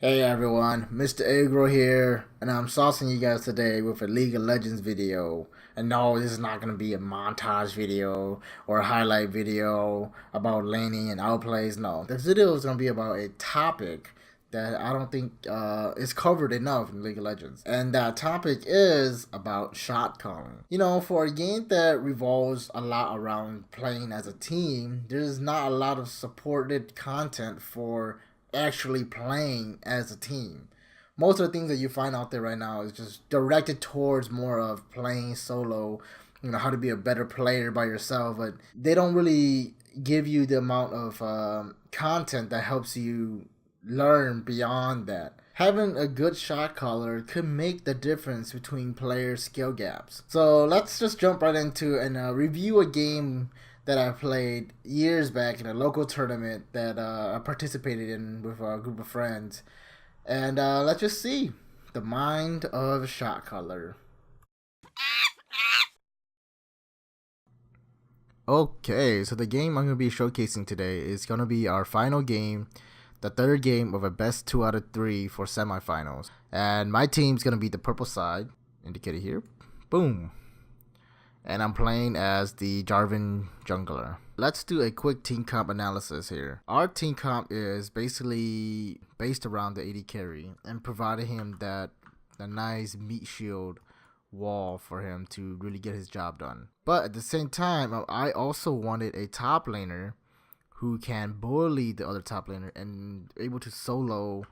Hey everyone, Mr. Agro here, and I'm saucing you guys today with a League of Legends video. And no, this is not going to be a montage video or a highlight video about laning and outplays. No, this video is going to be about a topic that I don't think is covered enough in League of Legends. And that topic is about shot calling. You know, for a game that revolves a lot around playing as a team, there's not a lot of supported content for actually playing as a team. Most of the things that you find out there right now is just directed towards more of playing solo, you know, how to be a better player by yourself, but they don't really give you the amount of content that helps you learn beyond that. Having a good shot caller could make the difference between player skill gaps. So let's just jump right into and review a game that I played years back in a local tournament that I participated in with a group of friends. And let's just see the mind of shot caller. Okay, so the game I'm going to be showcasing today is going to be our final game, the third game of a best 2 out of 3 for semifinals. And my team's going to be the purple side, indicated here. Boom. And I'm playing as the Jarvan jungler. Let's do a quick team comp analysis here. Our team comp is basically based around the AD carry and providing him that nice meat shield wall for him to really get his job done. But at the same time, I also wanted a top laner who can bully the other top laner and able to solo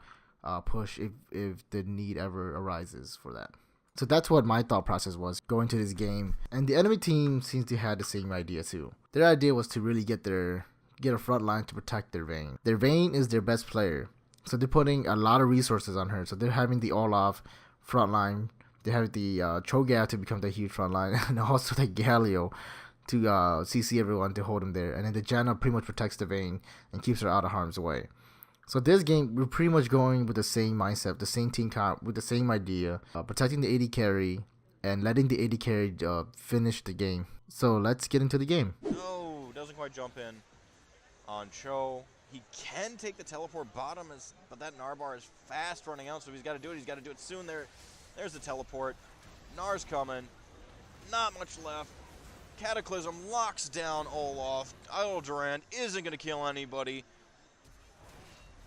push if the need ever arises for that. So that's what my thought process was going to this game. And the enemy team seems to have the same idea too. Their idea was to really get a front line to protect their Vayne. Their Vayne is their best player. So they're putting a lot of resources on her. So they're having the Olaf front line. They have the Cho'Gath to become the huge front line. And also the Galio to CC everyone to hold him there. And then the Janna pretty much protects the Vayne and keeps her out of harm's way. So this game, we're pretty much going with the same mindset, the same team comp, with the same idea, protecting the AD carry and letting the AD carry finish the game. So let's get into the game. No, doesn't quite jump in on Cho. He can take the teleport bottom, but that Narbar is fast running out, so he's got to do it. He's got to do it soon. There's the teleport. Nar's coming. Not much left. Cataclysm locks down Olaf. Idle Durand isn't going to kill anybody.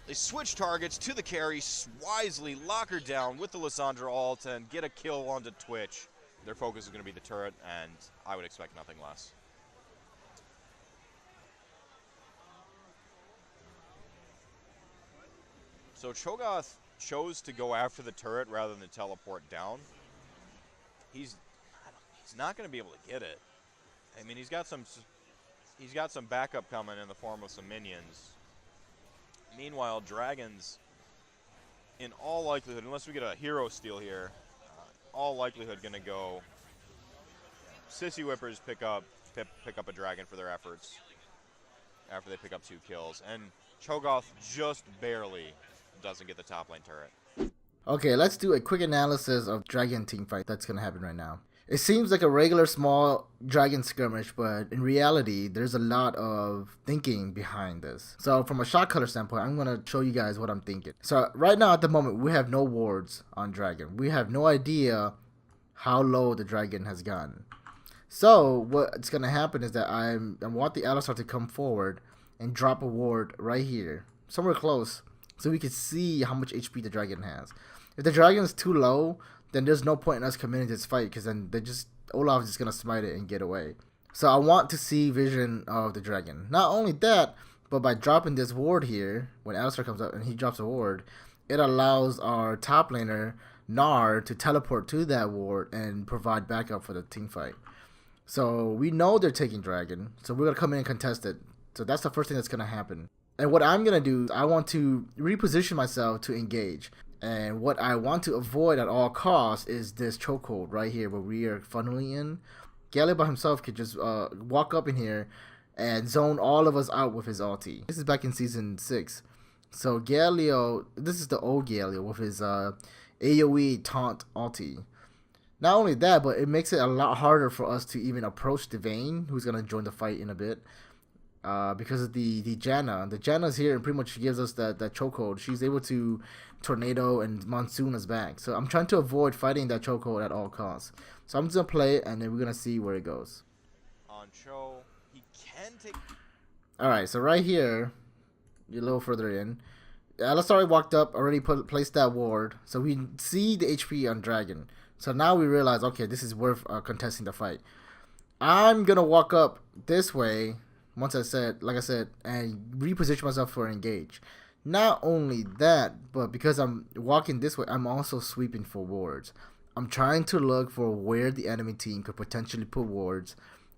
They switch targets to the carry, wisely lock her down with the Lissandra ult and get a kill onto Twitch. Their focus is going to be the turret, and I would expect nothing less. So Cho'Gath chose to go after the turret rather than teleport down. He's not going to be able to get it. I mean, he's got some backup coming in the form of some minions. Meanwhile, Dragons, in all likelihood, unless we get a hero steal here, all likelihood going to go. Sissy Whippers pick up a dragon for their efforts after they pick up 2 kills, and Cho'Gath just barely doesn't get the top lane turret. Okay, let's do a quick analysis of Dragon team fight that's going to happen right now. It seems like a regular small dragon skirmish, but in reality, there's a lot of thinking behind this. So from a shot caller standpoint, I'm going to show you guys what I'm thinking. So right now at the moment, we have no wards on dragon. We have no idea how low the dragon has gone. So what's going to happen is that I want the Alistar to come forward and drop a ward right here, somewhere close, so we can see how much HP the dragon has. If the dragon is too low, then there's no point in us committing to this fight, because then Olaf is just going to smite it and get away. So I want to see vision of the dragon. Not only that, but by dropping this ward here, when Alistar comes up and he drops a ward, it allows our top laner, Gnar, to teleport to that ward and provide backup for the team fight. So we know they're taking dragon, so we're going to come in and contest it. So that's the first thing that's going to happen. And what I'm going to do, I want to reposition myself to engage. And what I want to avoid at all costs is this chokehold right here where we are funneling in. Galio by himself could just walk up in here and zone all of us out with his ulti. This is back in season 6. So Galio, this is the old Galio with his AoE taunt ulti. Not only that, but it makes it a lot harder for us to even approach the Vayne, who's going to join the fight in a bit. Because of the Janna. The Janna's here and pretty much gives us that chokehold. She's able to Tornado and Monsoon is back. So I'm trying to avoid fighting that chokehold at all costs. So I'm just gonna play it, and then we're gonna see where it goes. On Cho, he can take. All right, so right here, you're a little further in. Alice already walked up, already placed that ward, so we see the HP on Dragon. So now we realize, okay, this is worth contesting the fight. I'm gonna walk up this way, once I said, like I said, and reposition myself for engage. Not only that, but because I'm walking this way, I'm also sweeping for wards. I'm trying to look for where the enemy team could potentially put wards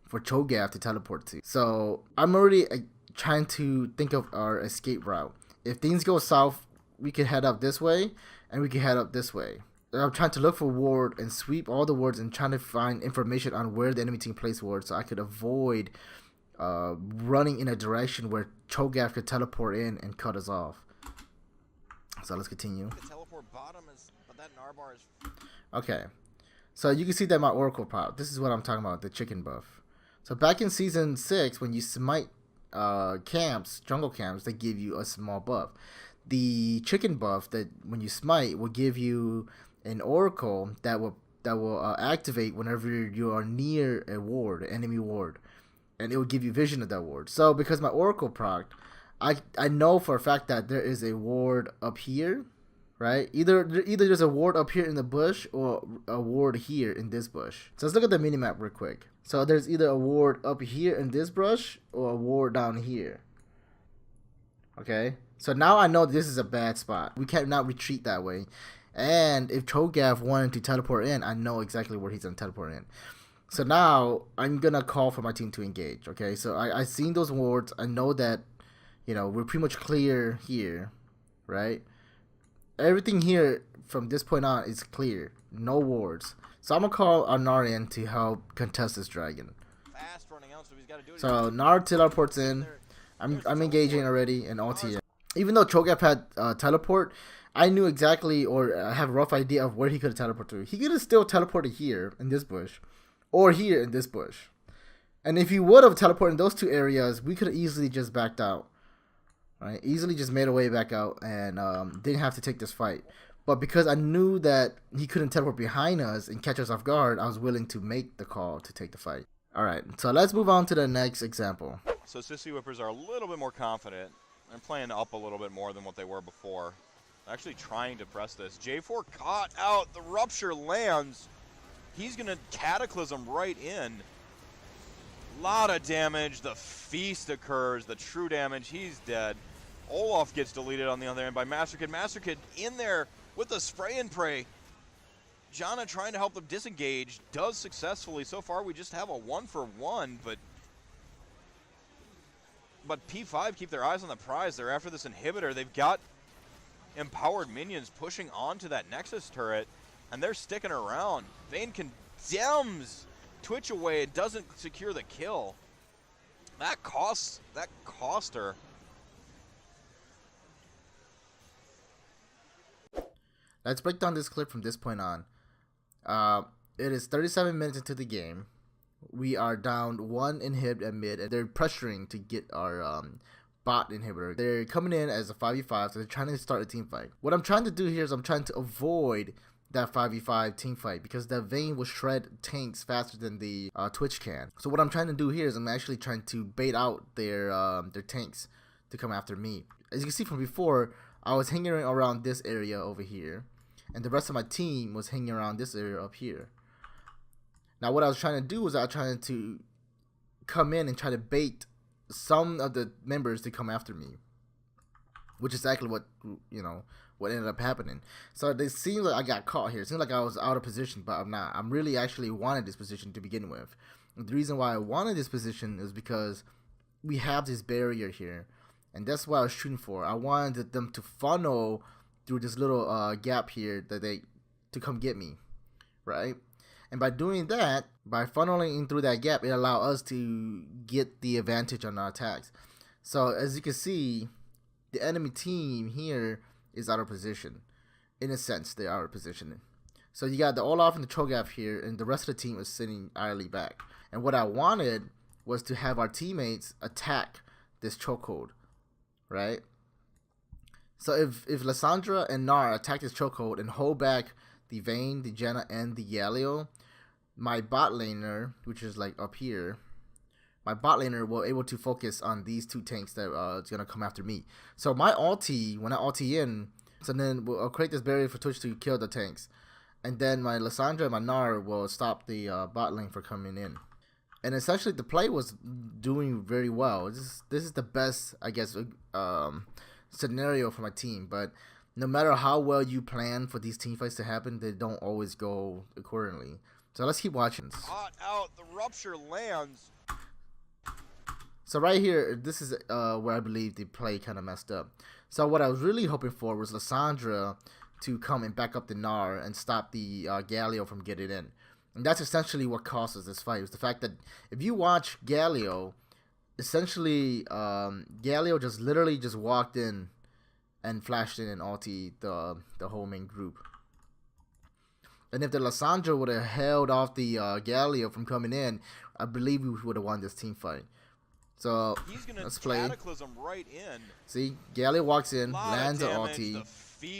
for Cho'Gath to teleport to. So I'm already trying to think of our escape route. If things go south, we could head up this way, and we can head up this way. I'm trying to look for ward and sweep all the wards and trying to find information on where the enemy team places wards so I could avoid running in a direction where Cho'Gath could teleport in and cut us off. So let's continue. The teleport bottom is, but that Narbar is. Okay, so you can see that my Oracle pop. This is what I'm talking about, the chicken buff. So back in Season 6, when you smite camps, jungle camps, they give you a small buff. The chicken buff that when you smite will give you an Oracle that will activate whenever you are near a ward, an enemy ward, and it will give you vision of that ward. So because my Oracle proc, I know for a fact that there is a ward up here, right? Either there's a ward up here in the bush or a ward here in this bush. So let's look at the minimap real quick. So there's either a ward up here in this brush or a ward down here. Okay, so now I know this is a bad spot. We cannot retreat that way. And if Cho'Gath wanted to teleport in, I know exactly where he's gonna teleport in. So now I'm gonna call for my team to engage. Okay, so I seen those wards. I know that, you know, we're pretty much clear here, right? Everything here from this point on is clear. No wards. So I'm gonna call Nar in to help contest this dragon. Fast running out, so he's got to do it. So Nar teleports in. I'm engaging already and ulti. Even though Cho'Gath had teleport, I knew exactly, or I have a rough idea of where he could have teleported to. He could have still teleported here in this bush, or here in this bush. And if he would have teleported in those two areas, we could have easily just backed out. Right? Easily just made our way back out and didn't have to take this fight. But because I knew that he couldn't teleport behind us and catch us off guard, I was willing to make the call to take the fight. Alright, so let's move on to the next example. So Sissy Whippers are a little bit more confident. They're playing up a little bit more than what they were before. They're actually trying to press this. J4 caught out. The rupture lands. He's going to cataclysm right in. Lot of damage. The feast occurs. The true damage. He's dead. Olaf gets deleted on the other end by Master Kid. Master Kid in there with the spray and pray. Janna trying to help them disengage. Does successfully. So far we just have a 1-for-1, but P5 keep their eyes on the prize. They're after this inhibitor. They've got empowered minions pushing onto that Nexus turret, and they're sticking around. Vayne condemns Twitch away. It doesn't secure the kill. That cost her. Let's break down this clip from this point on. It is 37 minutes into the game. We are down one inhib at mid, and they're pressuring to get our bot inhibitor. They're coming in as a 5v5, so they're trying to start a team fight. What I'm trying to do here is I'm trying to avoid that 5v5 team fight because that Vayne will shred tanks faster than the Twitch can. So what I'm trying to do here is I'm actually trying to bait out their tanks to come after me. As you can see from before, I was hanging around this area over here, and the rest of my team was hanging around this area up here. Now what I was trying to do was I was trying to come in and try to bait some of the members to come after me, which is exactly what, you know, what ended up happening. So it seems like I got caught here. It seems like I was out of position, but I'm not. I'm really actually wanted this position to begin with. And the reason why I wanted this position is because we have this barrier here, and that's what I was shooting for. I wanted them to funnel through this little gap here to come get me, right? And by doing that, by funneling in through that gap, it allowed us to get the advantage on our attacks. So as you can see, the enemy team here is out of position. In a sense, they're out of position. So you got the Olaf and the Cho'Gath here, and the rest of the team is sitting idly back. And what I wanted was to have our teammates attack this chokehold, right? So if Lysandra and Gnar attack this chokehold and hold back the Vayne, the Janna, and the Galio, my bot laner, which is like up here, my bot laner will able to focus on these two tanks that is gonna come after me. So my ulti, when I ulti in, so then I'll create this barrier for Twitch to kill the tanks, and then my Lysandra and my Gnar will stop the bot lane from coming in. And essentially, the play was doing very well. This is the best, I guess, scenario for my team. But no matter how well you plan for these team fights to happen, they don't always go accordingly. So let's keep watching. Hot out, the rupture lands. So right here, this is where I believe the play kind of messed up. So what I was really hoping for was Lysandra to come and back up the Gnar and stop the Galio from getting in. And that's essentially what causes this fight. Was the fact that if you watch Galio, essentially Galio just literally just walked in and flashed in and ulti the whole main group. And if the Lysandra would have held off the Galio from coming in, I believe we would have won this team fight. So let's play. Cataclysm right in. See, Galio walks in, lands an ulti,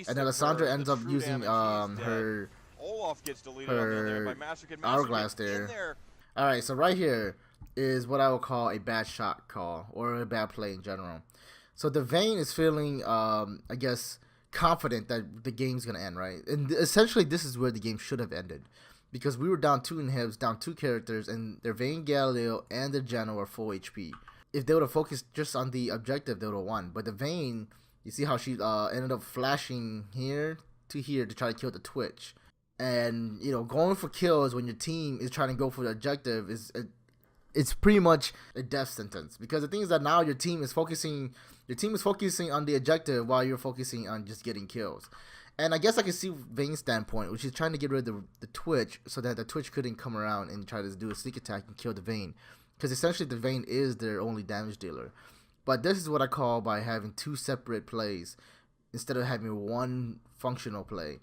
and then Lysandra ends up using her Olaf gets deleted on the other by Master Kid. hourglass there. Alright, so right here is what I would call a bad shot call, or a bad play in general. So the Vayne is feeling, I guess, confident that the game's going to end, right? And essentially this is where the game should have ended. Because we were down 2 inhibs, down 2 characters, and their Vayne, Galio, and their Janna were full HP. If they would have focused just on the objective, they would have won. But the Vayne, you see how she ended up flashing here to try to kill the Twitch. And, you know, going for kills when your team is trying to go for the objective it's pretty much a death sentence. Because the thing is that now your team is focusing on the objective while you're focusing on just getting kills. And I guess I can see Vayne's standpoint, which is trying to get rid of the Twitch so that the Twitch couldn't come around and try to do a sneak attack and kill the Vayne. Because essentially the Vayne is their only damage dealer. But this is what I call by having 2 separate plays instead of having one functional play.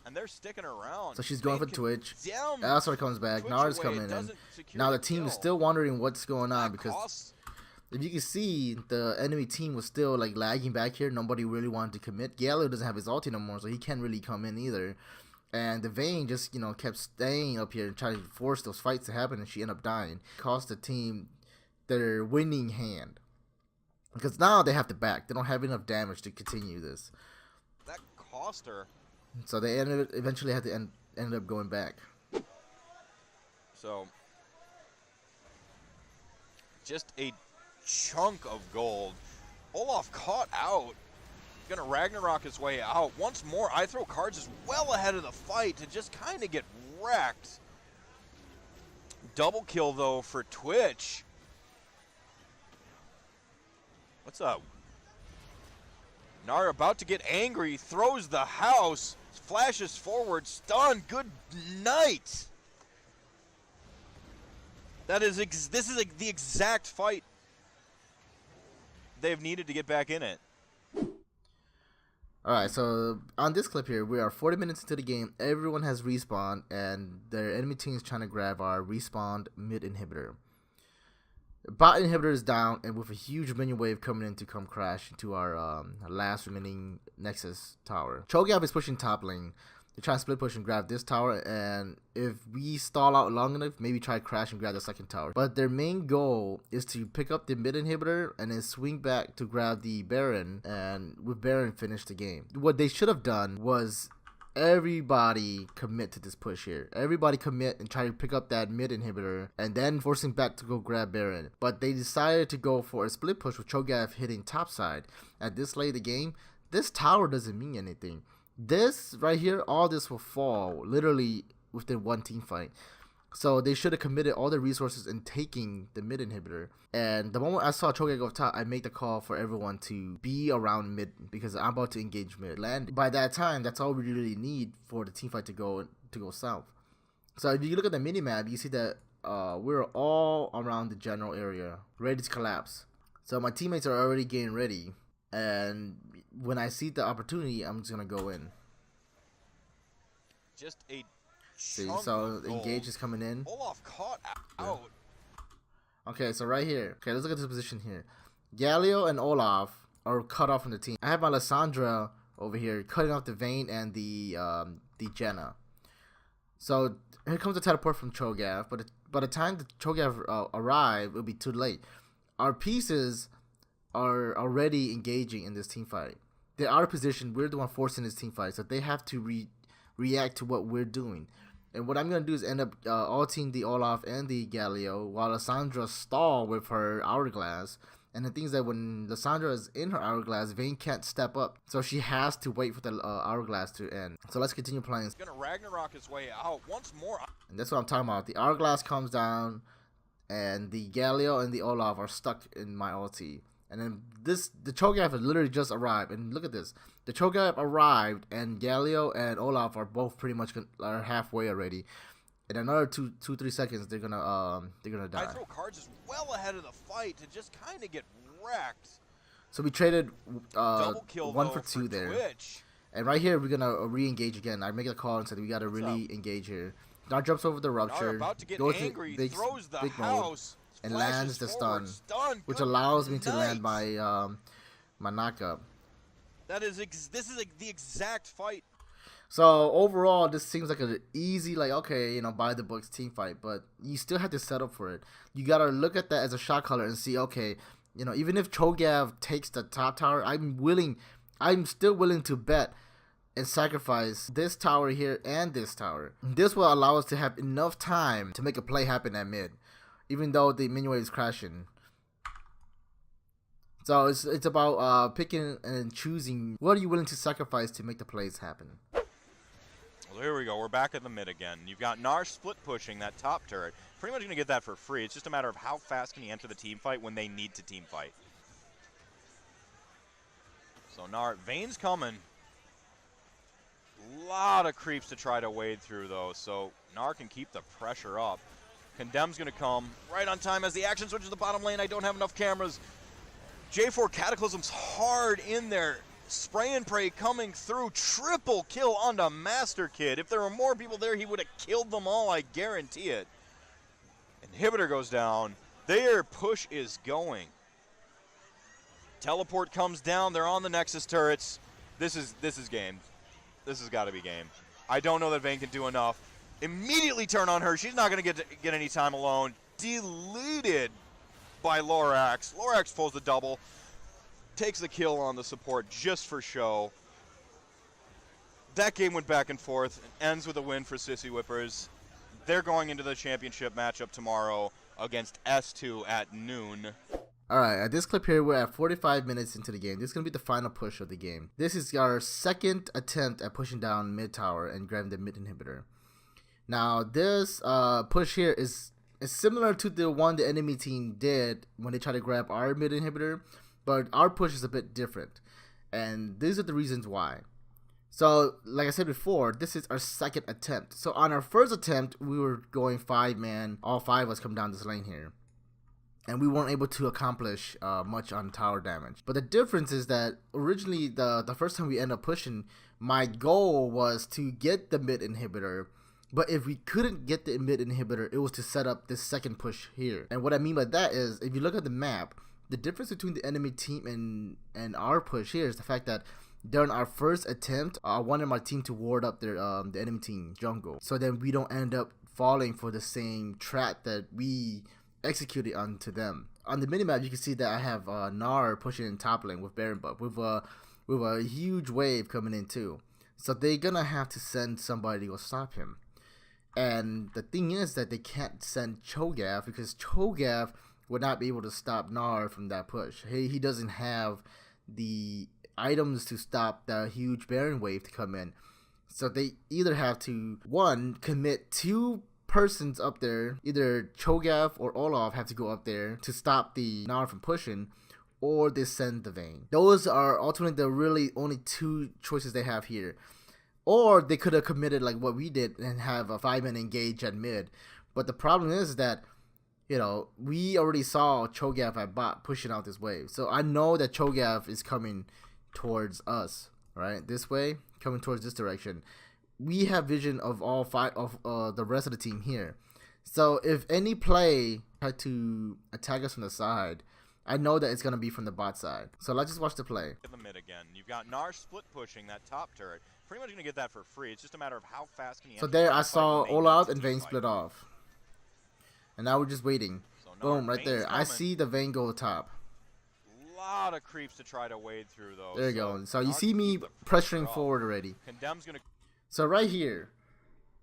And they're sticking around. So she's going for Twitch. That's where it comes back. Gnar's coming in. Now the team is still wondering what's going on because if you can see, the enemy team was still like lagging back here. Nobody really wanted to commit. Galio doesn't have his ulti no more, so he can't really come in either. And the Vayne just, you know, kept staying up here and trying to force those fights to happen, and she ended up dying. Cost the team their winning hand. Because now they have to back. They don't have enough damage to continue this. That cost her. So they eventually had to end up going back. So just a chunk of gold. Olaf caught out. Gonna Ragnarok his way out. Once more, I Throw Cards is well ahead of the fight to just kind of get wrecked. Double kill, though, for Twitch. What's up? Gnar about to get angry, throws the house, flashes forward, stun. Good night. This is the exact fight they've needed to get back in it. Alright, so on this clip here, we are 40 minutes into the game. Everyone has respawned, and their enemy team is trying to grab our respawned mid inhibitor. Bot inhibitor is down, and with a huge minion wave coming in to come crash into our last remaining Nexus tower. Cho'Gath is pushing top lane. They're trying to split push and grab this tower, and if we stall out long enough, maybe try to crash and grab the second tower. But their main goal is to pick up the mid inhibitor and then swing back to grab the Baron, and with Baron finish the game. What they should have done was everybody commit to this push here. Everybody commit and try to pick up that mid inhibitor and then forcing back to go grab Baron. But they decided to go for a split push with Cho'Gath hitting topside. At this late in the game, this tower doesn't mean anything. This right here, all this will fall literally within one team fight. So they should have committed all their resources in taking the mid inhibitor. And the moment I saw Cho'Gath go top, I made the call for everyone to be around mid because I'm about to engage mid. Land by that time, that's all we really need for the team fight to go south. So if you look at the mini map, you see that we're all around the general area, ready to collapse. So my teammates are already getting ready, and when I see the opportunity, I'm just gonna go in. Just a see, so engage is coming in. Olaf caught out. Okay, so right here. Okay, let's look at this position here. Galio and Olaf are cut off from the team. I have my Lysandra over here cutting off the Vayne and the Jenna. So here comes the teleport from Cho'Gath, but by the time the Cho'Gath arrive, it'll be too late. Our pieces are already engaging in this team fight. They're out of position. We're the one forcing this team fight, so they have to react to what we're doing. And what I'm going to do is end up ulting the Olaf and the Galio while Lysandra stall with her Hourglass. And the thing is that when Lysandra is in her Hourglass, Vayne can't step up. So she has to wait for the Hourglass to end. So let's continue playing. He's going to Ragnarok his way out once more. And that's what I'm talking about. The Hourglass comes down, and the Galio and the Olaf are stuck in my ulti. And then the Cho'Gath has literally just arrived. And look at this. The Cho'Gath arrived, and Galio and Olaf are both pretty much are halfway already. In another 3 seconds, they're gonna die. I throw cards is well ahead of the fight to just kind of get wrecked. So we traded Double kill, 1 for 2 there. Twitch. And right here, we're gonna re-engage again. I make a call and said we gotta really engage here. Dar jumps over the rupture, about to get goes angry, big, throws the big house, mode, and lands the forward, stun, which allows me to land night. my knockup. This is the exact fight. So overall, this seems like an easy, like, okay, you know, by the books team fight, but you still have to set up for it. You gotta look at that as a shot caller and see, okay, you know, even if Cho'Gath takes the top tower, I'm still willing to bet and sacrifice this tower here and this tower. This will allow us to have enough time to make a play happen at mid, even though the minion wave is crashing. So it's about picking and choosing what are you willing to sacrifice to make the plays happen. Well, here we go. We're back at the mid again. You've got Gnar split pushing that top turret. Pretty much going to get that for free. It's just a matter of how fast can he enter the team fight when they need to team fight. So Gnar, Vayne's coming. A lot of creeps to try to wade through, though, so Gnar can keep the pressure up. Condemn's going to come right on time as the action switches to the bottom lane. I don't have enough cameras. J4 Cataclysm's hard in there. Spray and pray coming through. Triple kill onto Master Kid. If there were more people there, he would have killed them all, I guarantee it. Inhibitor goes down. Their push is going. Teleport comes down. They're on the Nexus turrets. This is game. This has got to be game. I don't know that Vayne can do enough. Immediately turn on her. She's not going to get any time alone. Deleted by Lorax. Lorax pulls the double. Takes the kill on the support just for show. That game went back and forth. It ends with a win for Sissy Whippers. They're going into the championship matchup tomorrow against S2 at noon. Alright, at this clip here, we're at 45 minutes into the game. This is going to be the final push of the game. This is our second attempt at pushing down mid tower and grabbing the mid inhibitor. Now, this push here is similar to the one the enemy team did when they tried to grab our mid inhibitor, but our push is a bit different. And these are the reasons why. So, like I said before, this is our second attempt. So, on our first attempt, we were going 5-man. All 5 of us come down this lane here. And we weren't able to accomplish much on tower damage. But the difference is that originally, the first time we ended up pushing, my goal was to get the mid inhibitor. But if we couldn't get the mid inhibitor, it was to set up this second push here. And what I mean by that is, if you look at the map, the difference between the enemy team and our push here is the fact that during our first attempt, I wanted my team to ward up their the enemy team jungle. So then we don't end up falling for the same trap that we executed onto them. On the minimap, you can see that I have Gnar pushing in top lane with Baron buff with a huge wave coming in too. So they're gonna have to send somebody to go stop him. And the thing is that they can't send Cho'Gath because Cho'Gath would not be able to stop Gnar from that push. He doesn't have the items to stop the huge Baron wave to come in. So they either have to, one, commit 2 persons up there, either Cho'Gath or Olaf have to go up there to stop the Gnar from pushing, or they send the Vayne. Those are ultimately the really only 2 choices they have here. Or they could have committed like what we did and have a 5-man engage at mid. But the problem is that, you know, we already saw Cho'Gath at bot pushing out this wave. So I know that Cho'Gath is coming towards us, right? This way, coming towards this direction. We have vision of all 5 of the rest of the team here. So if any play had to attack us from the side, I know that it's gonna be from the bot side. So let's just watch the play. In the mid again. You've got Narsh split pushing that top turret. Pretty much gonna get that for free. It's just a matter of how fast can he. So there I saw Olaf and Vayne split off. And now we're just waiting. So boom, right there. I see the Vayne go top. A lot of creeps to try to wade through though. There you go. So you see me pressuring forward already. Condemn's gonna. So right here,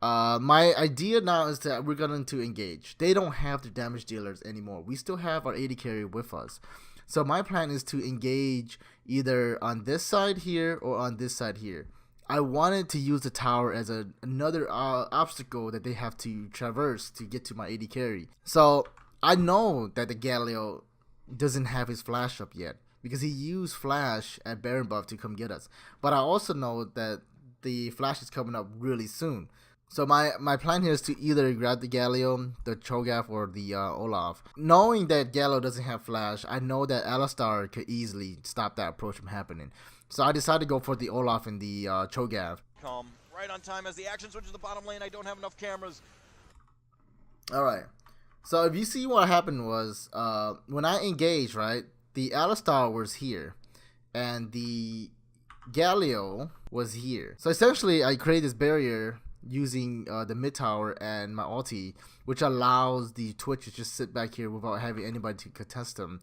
my idea now is that we're going to engage. They don't have the damage dealers anymore. We still have our AD carry with us. So my plan is to engage either on this side here or on this side here. I wanted to use the tower as another obstacle that they have to traverse to get to my AD carry. So I know that the Galio doesn't have his flash up yet because he used flash at Baron buff to come get us. But I also know that the flash is coming up really soon. So my plan here is to either grab the Galio, the Cho'Gath, or the Olaf. Knowing that Galio doesn't have flash, I know that Alistar could easily stop that approach from happening. So I decided to go for the Olaf and the Cho'Gath. Come right on time as the action switches to the bottom lane. I don't have enough cameras. Alright. So if you see what happened was, when I engaged, right, the Alistar was here. And the Galio was here. So essentially I created this barrier using the mid tower and my ulti, which allows the Twitch to just sit back here without having anybody to contest him,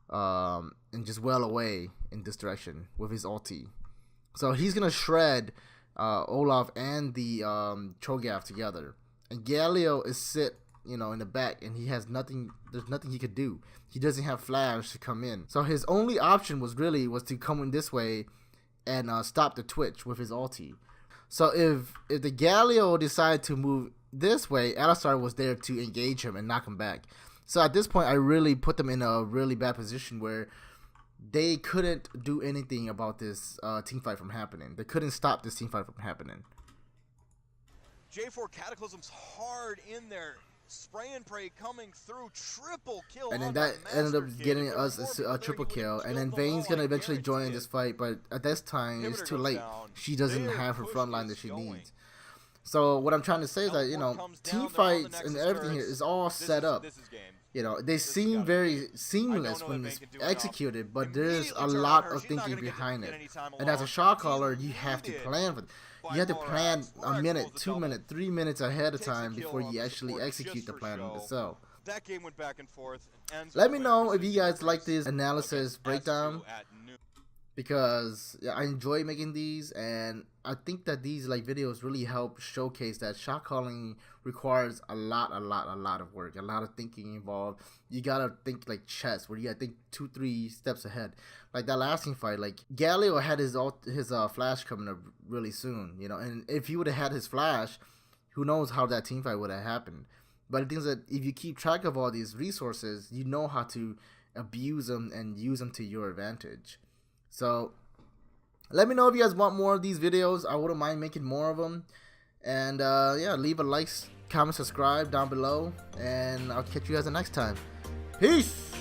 and just well away in this direction with his ulti. So he's gonna shred Olaf and the Cho'Gath together, and Galio is sit in the back, and he has nothing. There's nothing he could do. He doesn't have flash to come in, so his only option was to come in this way and stop the Twitch with his ulti. So if the Galio decided to move this way, Alistar was there to engage him and knock him back. So at this point, I really put them in a really bad position where they couldn't do anything about this team fight from happening. They couldn't stop this team fight from happening. J4 Cataclysm's hard in there. Spray and pray coming through, triple kill. And then that ended up getting us a triple kill. And then Vayne's gonna eventually join this fight, but at this time it's too late. She doesn't have her front line that she needs. So what I'm trying to say is that team fights and everything here is all set up. They seem very seamless when it's executed, but there's a lot of thinking behind it. And as a shot caller, you have to plan for it. You have to plan a minute, 2 minutes, 3 minutes ahead of time before you actually execute the plan itself. That game went back and forth. Let me know if you guys like this analysis breakdown, because I enjoy making these, and I think that these videos really help showcase that shot calling requires a lot of work, a lot of thinking involved. You gotta think like chess, where you gotta think 2-3 steps ahead. Like that last team fight, Galio had his flash coming up really soon, and if he would have had his flash, who knows how that team fight would have happened. But the thing is that if you keep track of all these resources, you know how to abuse them and use them to your advantage. So let me know if you guys want more of these videos. I wouldn't mind making more of them. And yeah, leave a like, comment, subscribe down below, and I'll catch you guys the next time. Peace!